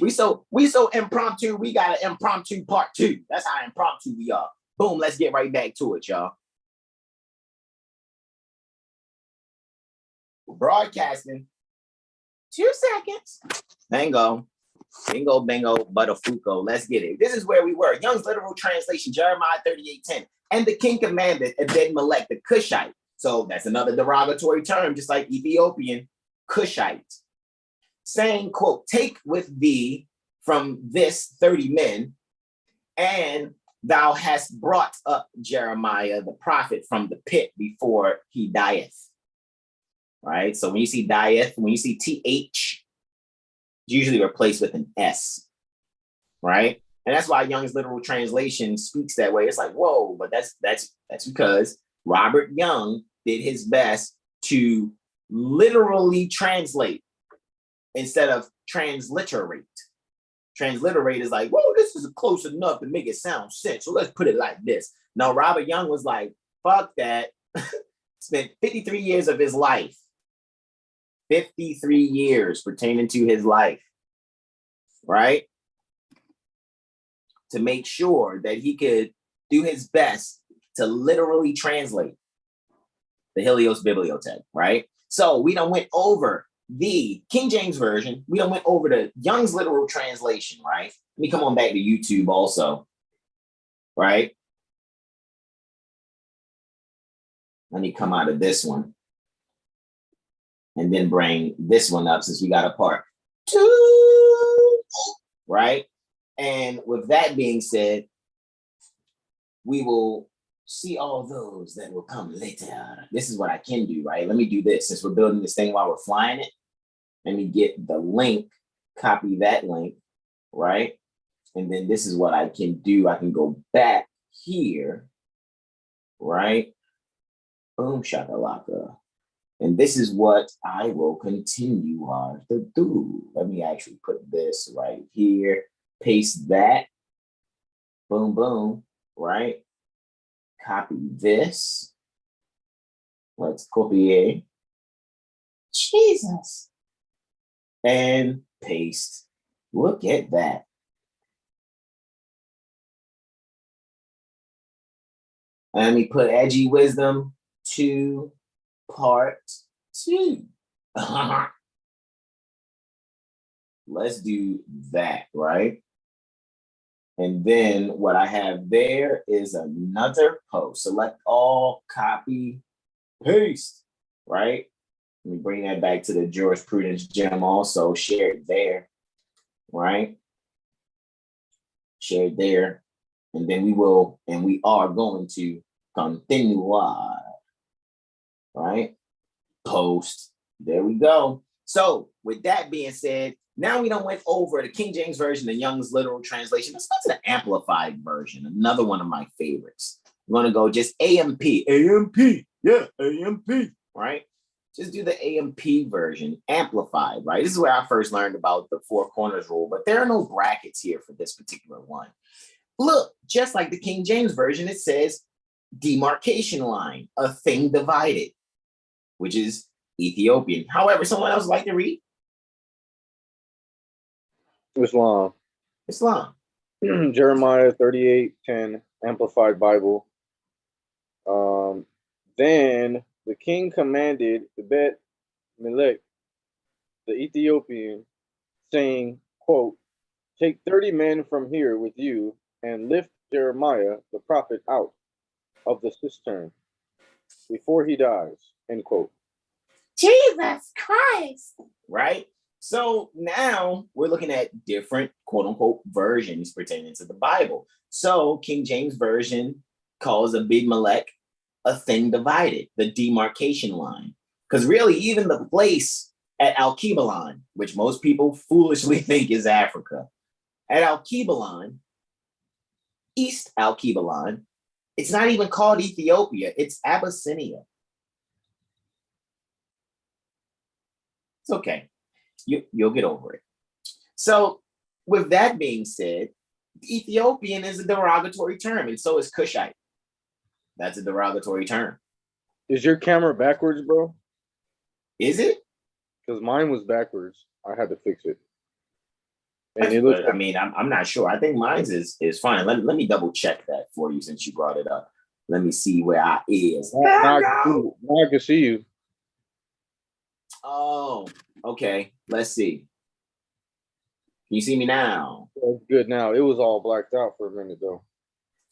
we so impromptu. We got an impromptu part 2. That's how impromptu we are. Boom. Let's get right back to it, y'all. Broadcasting. 2 seconds. Bingo. Bingo, bingo, butterfuco. Let's get it. This is where we were. Young's literal translation, Jeremiah 38:10. And the king commanded Ebed-Melech the Cushite. So that's another derogatory term, just like Ethiopian, Cushite. Saying, quote, take with thee from this 30 men, and thou hast brought up Jeremiah the prophet from the pit before he dieth. Right? So when you see dieth, when you see TH, usually replaced with an S, right? And that's why Young's literal translation speaks that way. It's like, whoa, but that's because Robert Young did his best to literally translate instead of transliterate. Transliterate is like, whoa, this is close enough to make it sound sense. So let's put it like this. No, Robert Young was like, fuck that. Spent 53 years of his life, 53 years pertaining to his life, right? To make sure that he could do his best to literally translate the Helios Bibliothek, right? So we done went over the King James Version. We done went over the Young's literal translation, right? Let me come on back to YouTube also, right? Let me come out of this one and then bring this one up since we got a part 2, right? And with that being said, we will see all those that will come later. This is what I can do, right? Let me do this since we're building this thing while we're flying it. Let me get the link, copy that link, right? And then this is what I can do. I can go back here, right? Boom, shakalaka. And this is what I will continue on to do. Let me actually put this right here, paste that, boom, boom, right? Copy this. Let's copy. Jesus. And paste. Look at that. Let me put Edgy Wisdom 2 part 2. Let's do that, right? And then what I have there is another post. Select all, copy, paste, right? Let me bring that back to the jurisprudence gem also, share it there, right? Share it there. And then we will, and we are going to continue, right? Post, there we go. So with that being said, now we done went over the King James Version, the Young's literal translation. Let's go to the Amplified Version, another one of my favorites. I'm gonna go just AMP, yeah, AMP, right? Just do the AMP version, amplified, right? This is where I first learned about the 4 corners rule, but there are no brackets here for this particular one. Look, just like the King James Version, it says demarcation line, a thing divided, which is Ethiopian. However, someone else like to read? Islam. Jeremiah 38:10, Amplified Bible. Then the king commanded Ebed-Melech the Ethiopian, saying, quote, take 30 men from here with you and lift Jeremiah the prophet out of the cistern before he dies, end quote. Jesus Christ. Right? So now we're looking at different quote unquote versions pertaining to the Bible. So King James Version calls Ebed-Melech a thing divided, the demarcation line. Because really, even the place at Al-Kibalon, which most people foolishly think is Africa, at Al-Kibalon, East Al-Kibalon, it's not even called Ethiopia, it's Abyssinia. It's okay. You'll get over it. So with that being said, Ethiopian is a derogatory term, and so is Cushite. That's a derogatory term. Is your camera backwards, bro? Is it? Because mine was backwards. I had to fix it. And it looks But I mean, I'm not sure. I think mine's is fine. Let me double check that for you since you brought it up. Let me see where I is. now I can see you. Oh, okay. Let's see. Can you see me now? It's good now. It was all blacked out for a minute though.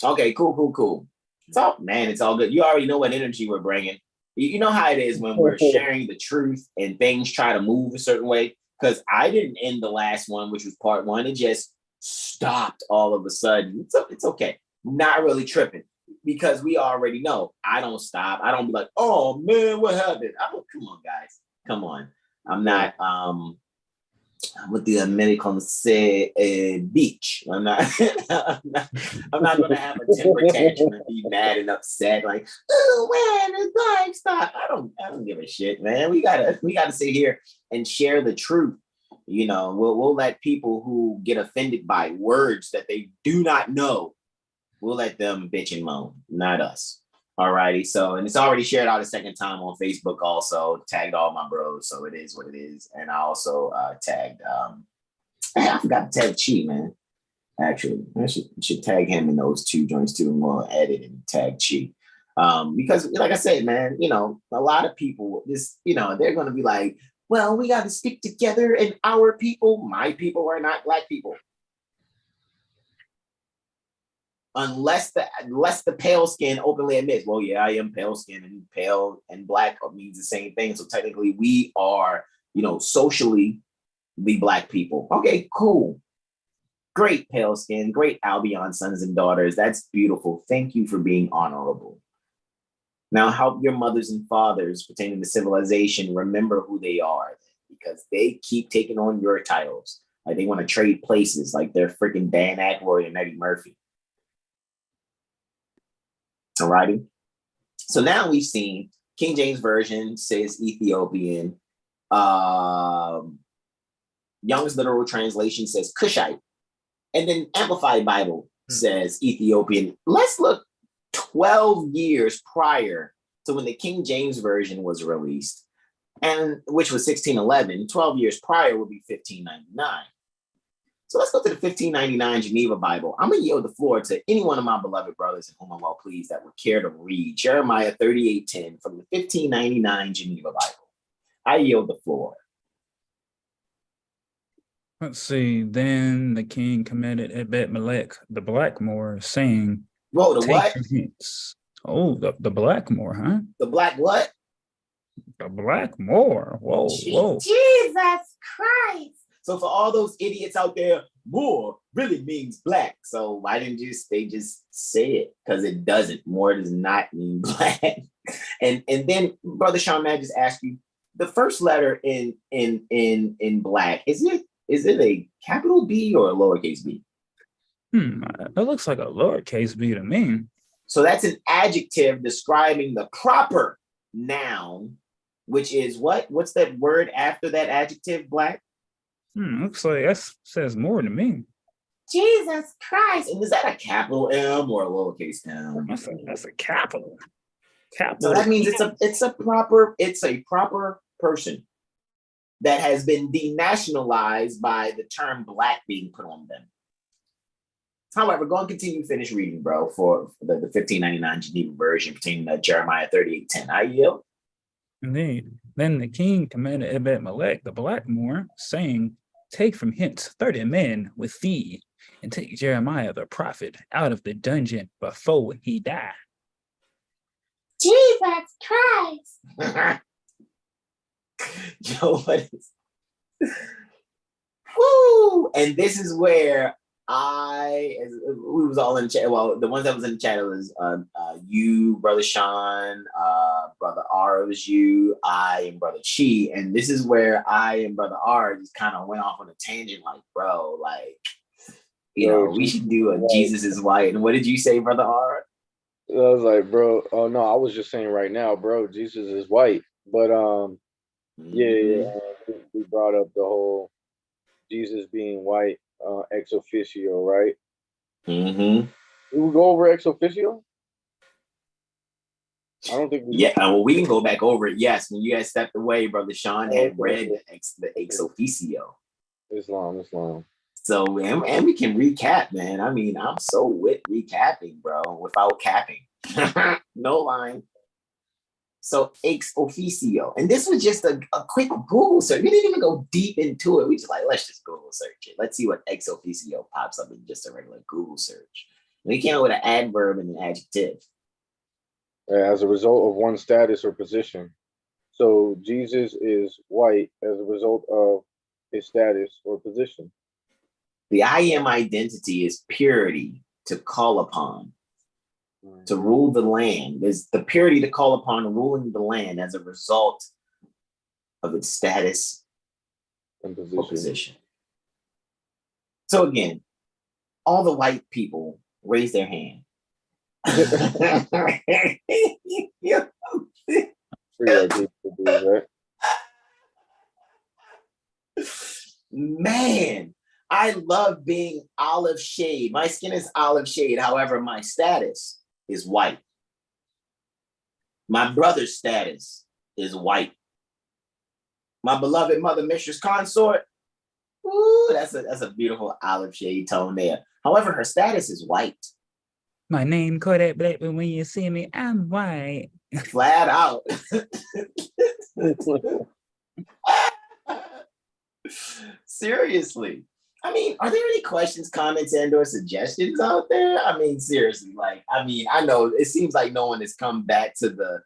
Okay, cool. It's all good. You already know what energy we're bringing. You know how it is when we're sharing the truth and things try to move a certain way. Because I didn't end the last one, which was part one. It just stopped all of a sudden. It's okay. Not really tripping because we already know. I don't stop. I don't be like, oh man, what happened? Come on, guys. Come on. I'm not what the Americans say, beach. I'm not gonna have a temper tantrum and be mad and upset, like, oh man, it's like stop. I don't give a shit, man. We gotta sit here and share the truth. You know, we'll let people who get offended by words that they do not know, we'll let them bitch and moan, not us. Alrighty, so, and it's already shared out a second time on Facebook also, tagged all my bros, so it is what it is. And I also tagged, I forgot to tag Chi, man. Actually, I should tag him in those two joints too, and we'll edit and tag Chi. Because like I said, man, you know, a lot of people, they're going to be like, well, we got to stick together and our people, my people are not black people. Unless the pale skin openly admits, well, yeah, I am pale skin, and pale and black means the same thing. So technically we are, socially the black people. Okay, cool. Great pale skin, great Albion sons and daughters. That's beautiful. Thank you for being honorable. Now help your mothers and fathers pertaining to civilization remember who they are, because they keep taking on your titles. Like they want to trade places like they're freaking Dan Aykroyd and Eddie Murphy. Alrighty. So now we've seen King James Version says Ethiopian. Young's literal translation says Cushite. And then Amplified Bible says Ethiopian. Let's look 12 years prior to when the King James Version was released, and which was 1611. 12 years prior would be 1599. So let's go to the 1599 Geneva Bible. I'm going to yield the floor to any one of my beloved brothers in whom I'm well pleased that would care to read Jeremiah 38:10 from the 1599 Geneva Bible. I yield the floor. Let's see. Then the king commanded Ebed-Melech the Blackmore, saying, Whoa, the what? Hints. Oh, the Blackmore, huh? The black what? The Blackmore. Whoa. Jesus Christ. So for all those idiots out there, Moor really means black. So why didn't they just say it? Because it doesn't. Moor does not mean black. and then Brother Sean, may I just ask you, the first letter in black, is it a capital B or a lowercase b? It looks like a lowercase b to me. So that's an adjective describing the proper noun, which is what? What's that word after that adjective, black? Looks like that says more to me. Jesus Christ. And is that a capital M or a lowercase m? That's a capital. So that means it's a proper person that has been denationalized by the term black being put on them. However, go and continue, finish reading, bro, for the 1599 Geneva Version pertaining to Jeremiah 38:10. I yield. Indeed. Then the king commanded Ebed-Melech the Blackmore, saying, take from hence 30 men with thee, and take Jeremiah the prophet out of the dungeon before he die. Jesus Christ. Yo, what is... Woo! And this is where we was all in the chat. Well, the ones that was in the chat was you, Brother Sean, Brother R, it was you, I, and Brother Chi. And this is where I and Brother R just kind of went off on a tangent, like, bro, like, we should do a Jesus is white. And what did you say, Brother R? I was like, bro, oh no, I was just saying right now, bro, Jesus is white. But we brought up the whole Jesus being white, ex officio, right? Mm-hmm. Did we go over ex officio? I don't think we did. Well, we can go back over it. Yes, when you guys stepped away, Brother Sean had read the ex officio. Islam. So, and we can recap, man. I mean, I'm so with recapping, bro, without capping. No line. So, ex officio. And this was just a quick Google search. We didn't even go deep into it. We just like, let's just Google search it. Let's see what ex officio pops up in just a regular Google search. We came up with an adverb and an adjective. As a result of one status or position. So Jesus is white as a result of his status or position. The I am identity is purity to call upon, to rule the land. There's the purity to call upon ruling the land as a result of its status And or position. So again, all the white people raise their hand. Man, I love being olive shade. My skin is olive shade. However, my status is white. My brother's status is white. My beloved mother, mistress consort. Ooh, that's a beautiful olive shade tone there. However, her status is white. My name Kodak Black, but when you see me, I'm white. Flat out. Seriously. I mean, are there any questions, comments, and/or suggestions out there? I mean, seriously, I know it seems like no one has come back to the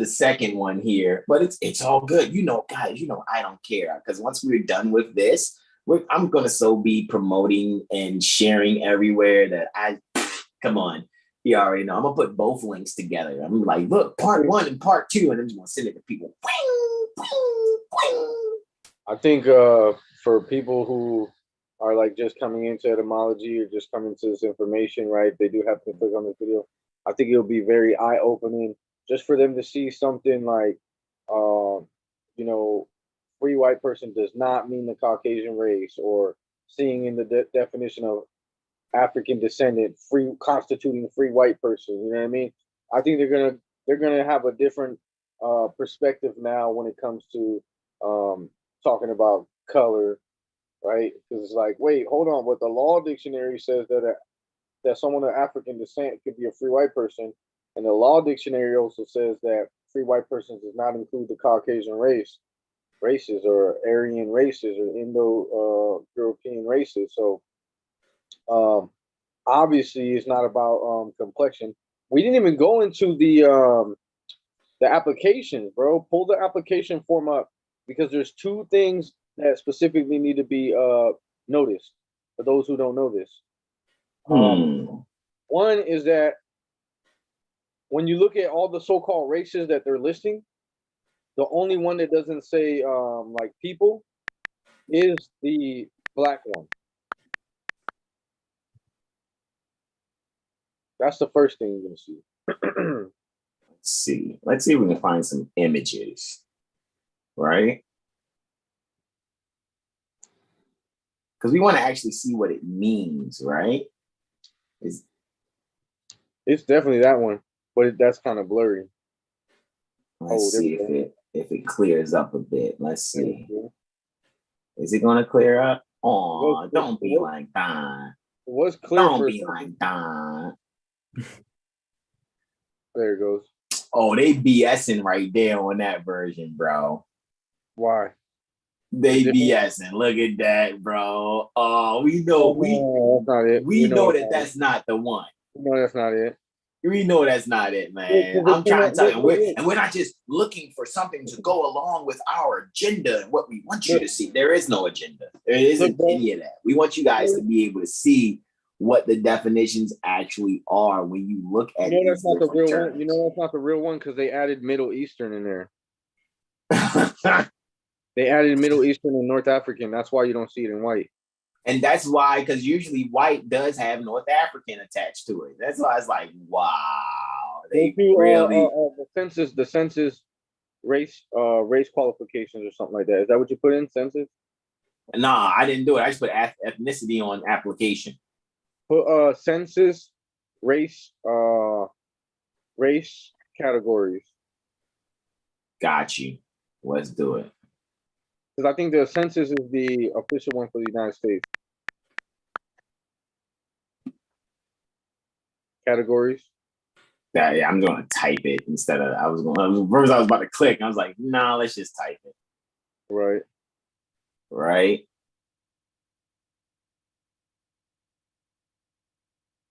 second one here, but it's all good. Guys, I don't care, because once we're done with this, I'm gonna be promoting and sharing everywhere that come on. You already know. I'm gonna put both links together. I'm like, look, part 1 and part 2, and I'm just gonna send it to people. I think for people who are like just coming into etymology or just coming to this information, right? They do have to click on this video. I think it'll be very eye-opening just for them to see something like, free white person does not mean the Caucasian race, or seeing in the definition of African descendant, constituting free white person. You know what I mean? I think they're gonna have a different perspective now when it comes to talking about color, right? Because it's like, wait, hold on. But the law dictionary says that someone of African descent could be a free white person, and the law dictionary also says that free white persons does not include the Caucasian races, or Aryan races, or Indo-European races. So obviously, it's not about complexion. We didn't even go into the applications, bro. Pull the application form up, because there's 2 things that specifically need to be noticed for those who don't know this. One is that when you look at all the so-called races that they're listing, the only one that doesn't say like people is the black one. That's the first thing you're gonna see. Let's see if we can find some images, right? Because we want to actually see what it means, right? It's definitely that one, but that's kind of blurry. Let's see if it clears up a bit. Let's see. Is it going to clear up? Oh, don't be like that. What's clear? Don't be like that. There it goes. Oh, they BSing right there on that version, bro. Why? They BSing. Look at that, bro. Oh, we know that's not it. We know that's not the one. No, that's not it. We know that's not it, man. I'm trying to tell you, we're not just looking for something to go along with our agenda and what we want you to see. There is no agenda. There isn't any of that. We want you guys to be able to see what the definitions actually are when you look at it. That's not the real one. You know that's not the real one, because they added Middle Eastern in there. They added Middle Eastern and North African. That's why you don't see it in white. And that's why, because usually white does have North African attached to it. That's why it's like, wow. They really the census race qualifications or something like that. Is that what you put in, census? Nah, I didn't do it. I just put ethnicity on application. Put census race categories. Got you. Let's do it. Because I think the census is the official one for the United States. categories. Yeah, I'm going to type it instead of first I was about to click. I was like, nah, let's just type it. Right. Right.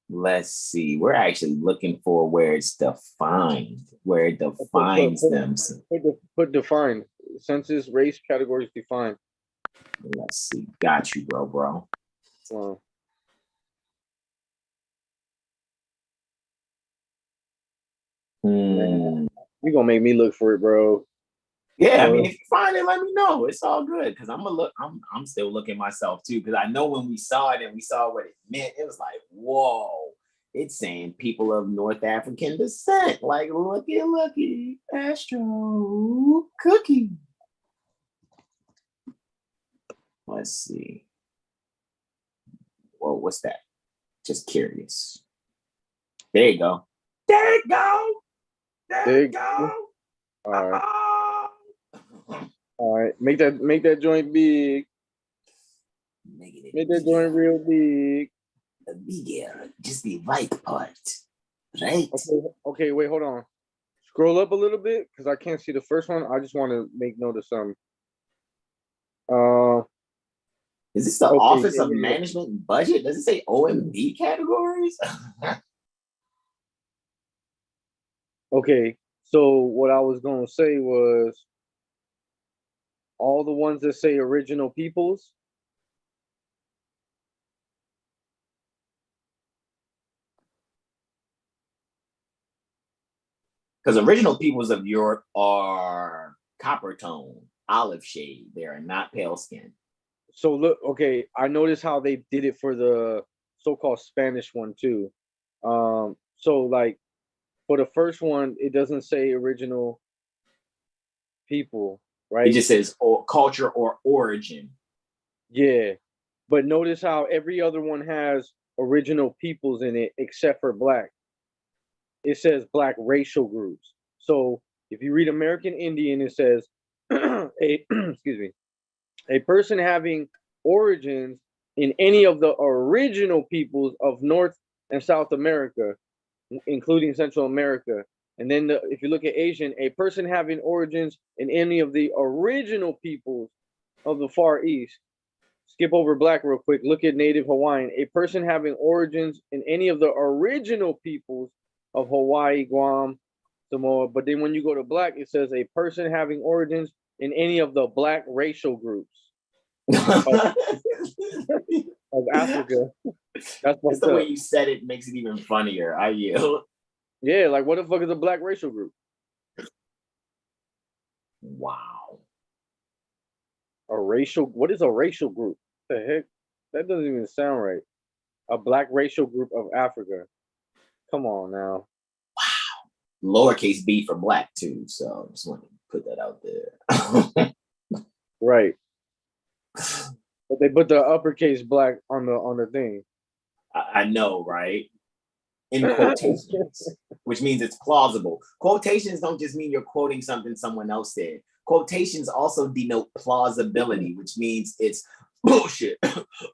Let's see. We're actually looking for where it's defined, where it defines them. Put defined. Census, race, categories defined. Let's see. Got you, bro. Wow. You're gonna make me look for it, bro. Yeah, I mean, if you find it, let me know. It's all good because I'm still looking myself too because I know when we saw it and we saw what it meant, it was like, whoa! It's saying people of North African descent. Like, looky, Astro Cookie. Let's see. Whoa, what's that? Just curious. There you go. There you go. All right. All right. Make that joint big. Make that joint real big. Bigger, just the right part. Right. Okay, wait, hold on. Scroll up a little bit because I can't see the first one. I just want to make note of something. Is this the Office of Management and Budget? Does it say OMB categories? Okay, so what I was going to say was all the ones that say original peoples. Because original peoples of Europe are copper tone, olive shade. They are not pale skin. So look, okay, I noticed how they did it for the so-called Spanish one too. So like for the first one, it doesn't say original people, right? It just says culture or origin. Yeah, but notice how every other one has original peoples in it except for black. It says black racial groups. So if you read American Indian, it says excuse me, a person having origins in any of the original peoples of North and South America, including Central America. And then if you look at Asian, a person having origins in any of the original peoples of the Far East. Skip over black real quick. Look at Native Hawaiian. A person having origins in any of the original peoples of Hawaii, Guam, Samoa. But then when you go to black, it says a person having origins in any of the black racial groups of Africa. That's the way you said it makes it even funnier. I yield. Yeah, like what the fuck is a black racial group? Wow. What is a racial group? What the heck? That doesn't even sound right. A black racial group of Africa. Come on now. Wow. Lowercase b for black too. So just want to put that out there. Right. But they put the uppercase black on the thing. I know, right? In quotations, which means it's plausible. Quotations don't just mean you're quoting something someone else said. Quotations also denote plausibility, which means it's bullshit.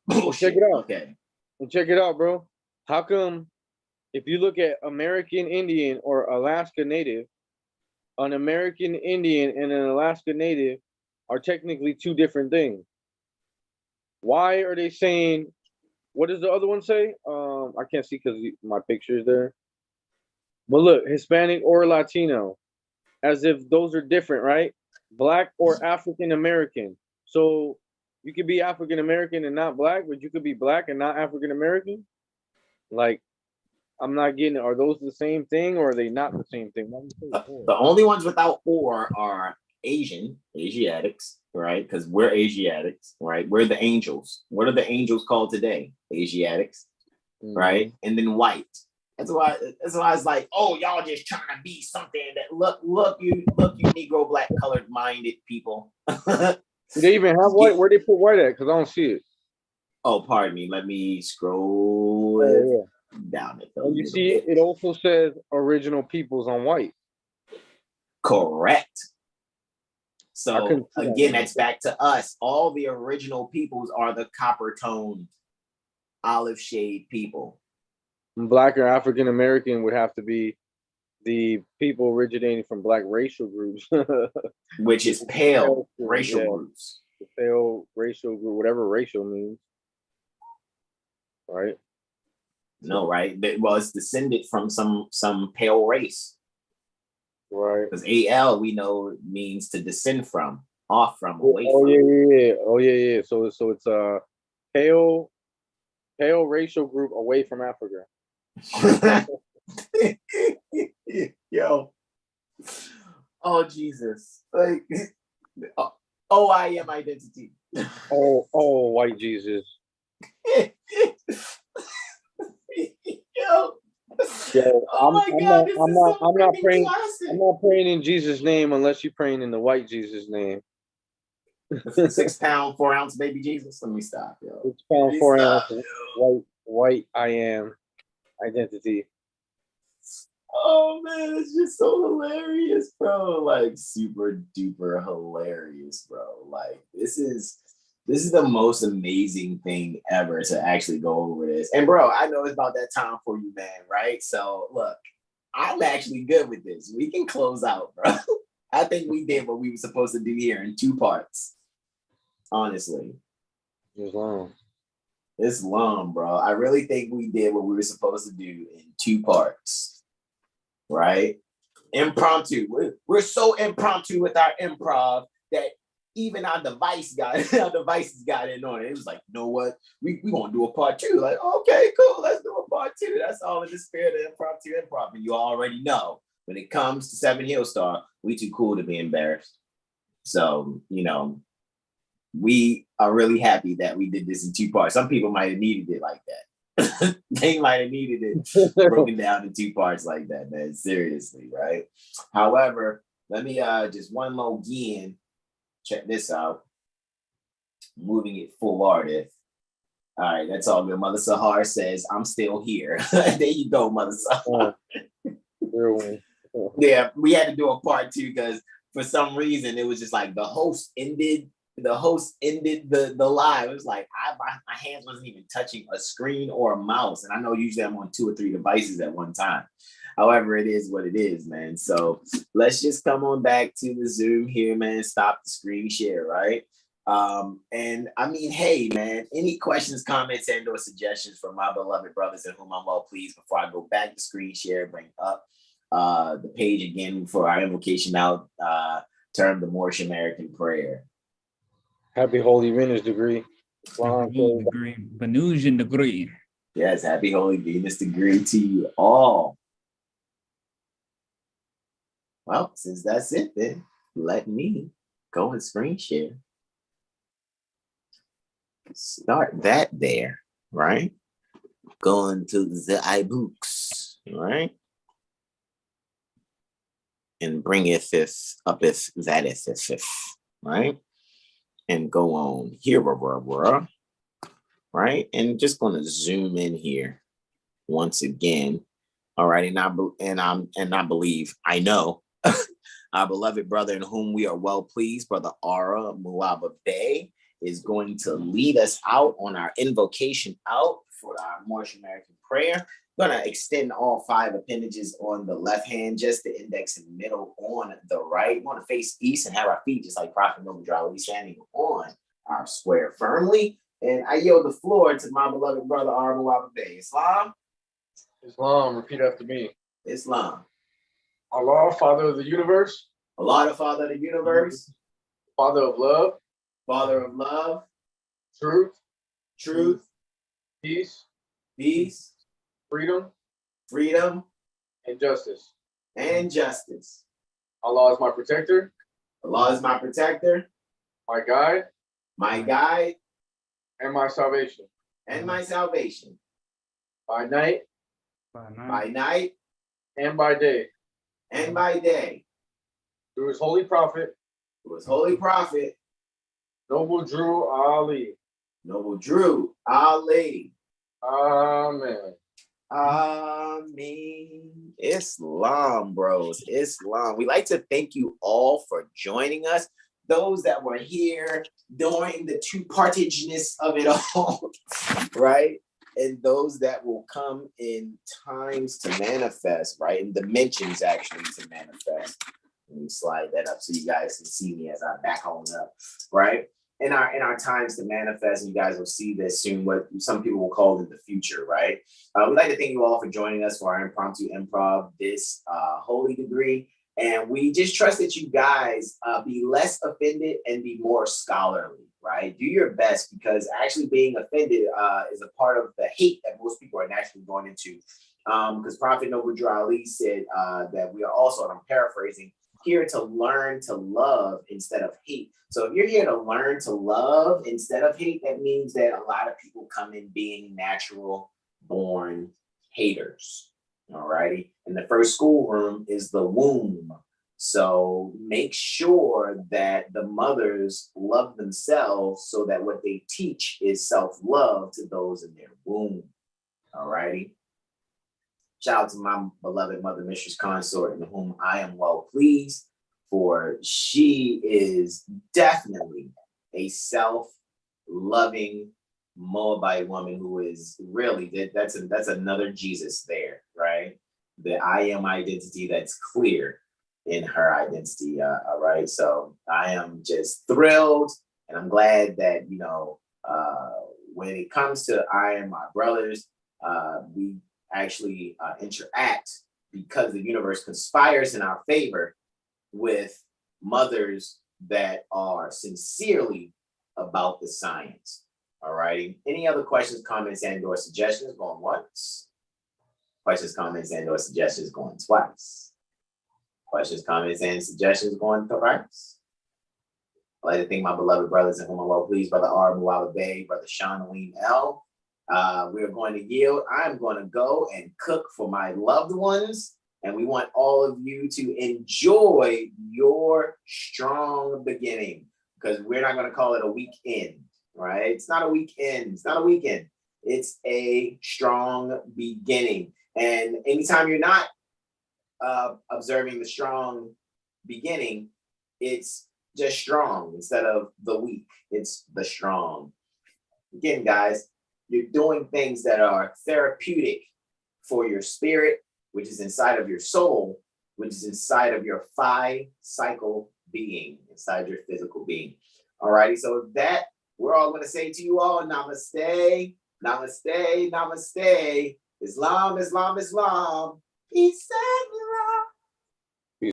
Bullshit. Check it out. Okay. And check it out, bro. How come if you look at American Indian or Alaska Native, an American Indian and an Alaska Native are technically two different things? Why are they saying, what does the other one say? I can't see because my picture is there. But look, Hispanic or Latino, as if those are different, right? Black or African American. So you could be African American and not black, but you could be black and not African American. Like, I'm not getting it. Are those the same thing or are they not the same thing? The only ones without or are Asiatics, right? Because we're Asiatics, right? We're the angels. What are the angels called today? Asiatics, right? And then white. That's why it's like, oh, y'all just trying to be something that look you Negro black colored minded people. Do they even have white? Where they put white at? Because I don't see it. Oh, pardon me. Let me scroll down it. And you see it also says original peoples on white. Correct. So again, that's back to us. All the original peoples are the copper toned, olive shade people. Black or African American would have to be the people originating from Black racial groups. which is pale racial Yeah. groups. The pale racial group, whatever racial means. Right? No, right? Well, it's descended from some pale race. Right. Because AL we know means to descend from, off from, away Oh from. yeah. Oh yeah. So it's a pale racial group away from Africa. Yo. Oh Jesus. Like OIM identity. Oh, white Jesus. Yo. Yo, Oh my God, this is so I'm not freaking praying. classic. I'm not praying in Jesus' name unless you're praying in the white Jesus' name. 6 pound, 4 ounce baby Jesus. Let me stop, yo. 6 pound, 4 ounce Yo. white I am identity. Oh man, it's just so hilarious, bro. Like super duper hilarious, bro. Like this is the most amazing thing ever to actually go over this. And bro, I know it's about that time for you, man, right? So look, I'm actually good with this. We can close out, bro. I think we did what we were supposed to do here in 2 parts. Honestly. It's long. It's long, bro. I really think we did what we were supposed to do in 2 parts. Right? Impromptu. We're so impromptu with our improv that even our devices got in on it. It was like, you know what? We gonna do a part 2. Like, okay, cool. Let's do a part 2. That's all in the spirit of impromptu improv. And you already know when it comes to 7 Hill Star, we too cool to be embarrassed. So, you know, we are really happy that we did this in 2 parts. Some people might have needed it like that. They might have needed it broken down in 2 parts like that, man. Seriously, right? However, let me just one more again. Check this out. Moving it forward. All right, that's all good. Mother Sahar says, I'm still here. There you go, Mother Sahar. Yeah, we had to do a part 2 because for some reason it was just like the host ended the live. It was like my hands wasn't even touching a screen or a mouse. And I know usually I'm on 2 or 3 devices at one time. However, it is what it is, man. So let's just come on back to the Zoom here, man. Stop the screen share, right? And I mean, hey, man, any questions, comments, and or suggestions from my beloved brothers in whom I'm well pleased before I go back to screen share, bring up the page again for our invocation out, termed the Moorish American Prayer. Happy Holy Venus degree. Venusian degree. Yes, happy Holy Venus degree to you all. Well, since that's it, then let me go and screen share. Start that there, right? Going to the iBooks, right? And bring it up if that is if, right? And go on here, right? And just going to zoom in here once again. All right, I believe I know our beloved brother in whom we are well pleased, Brother Ara Muaba Bey, is going to lead us out on our invocation out for our Moorish American prayer. I'm going to extend all 5 appendages on the left hand, just the index and middle on the right. We want to face east and have our feet just like Prophet Nomadra will be standing on our square firmly. And I yield the floor to my beloved brother Ara Muaba Bey. Islam, repeat after me. Islam. Allah, Father of the universe. Allah, the Father of the universe. Father of love. Father of love. Truth. Peace. Freedom. And justice. Allah is my protector. Allah is my protector. My guide. And my salvation. By night. And by day. Through his holy prophet. Noble Drew Ali. Amen. Islam, bros. Islam. We like to thank you all for joining us. Those that were here during the 2-partageness of it all, right? and those that will come in times to manifest, right? In dimensions actually to manifest. Let me slide that up so you guys can see me as I back on up, right? In our times to manifest, and you guys will see this soon, what some people will call in the future, right? We'd like to thank you all for joining us for our Impromptu Improv, this holy degree. And we just trust that you guys be less offended and be more scholarly, right? Do your best, because actually being offended is a part of the hate that most people are naturally going into. Because Prophet Noble Drew Ali said that we are also, and I'm paraphrasing, here to learn to love instead of hate. So if you're here to learn to love instead of hate, that means that a lot of people come in being natural born haters. All righty. And the first schoolroom is the womb. So make sure that the mothers love themselves so that what they teach is self-love to those in their womb. All righty. Shout out to my beloved mother, Mistress Consort, in whom I am well pleased, for she is definitely a self-loving Moabite woman who is really, that's another Jesus there, right? The I am identity that's clear in her identity, all right? So I am just thrilled, and I'm glad that, you know, when it comes to I and my brothers, we actually interact because the universe conspires in our favor with mothers that are sincerely about the science. All righty. Any other questions, comments, and/or suggestions? Going once. Questions, comments, and/or suggestions going twice. Questions, comments, and suggestions going thrice. I'd like to thank my beloved brothers in whom I'm well pleased, Brother R. Muala Bey, Brother Sean Alim L. We are going to yield. I'm going to go and cook for my loved ones. And we want all of you to enjoy your strong beginning, because we're not going to call it a weekend, right? It's not a weekend. It's not a weekend. It's a strong beginning. And anytime you're not observing the strong beginning, it's just strong instead of the weak. It's the strong. Again, guys, you're doing things that are therapeutic for your spirit, which is inside of your soul, which is inside of your 5-cycle being, inside your physical being. All righty, so that we're all going to say to you all, namaste, namaste, namaste. Islam, Islam, Islam. Peace and love.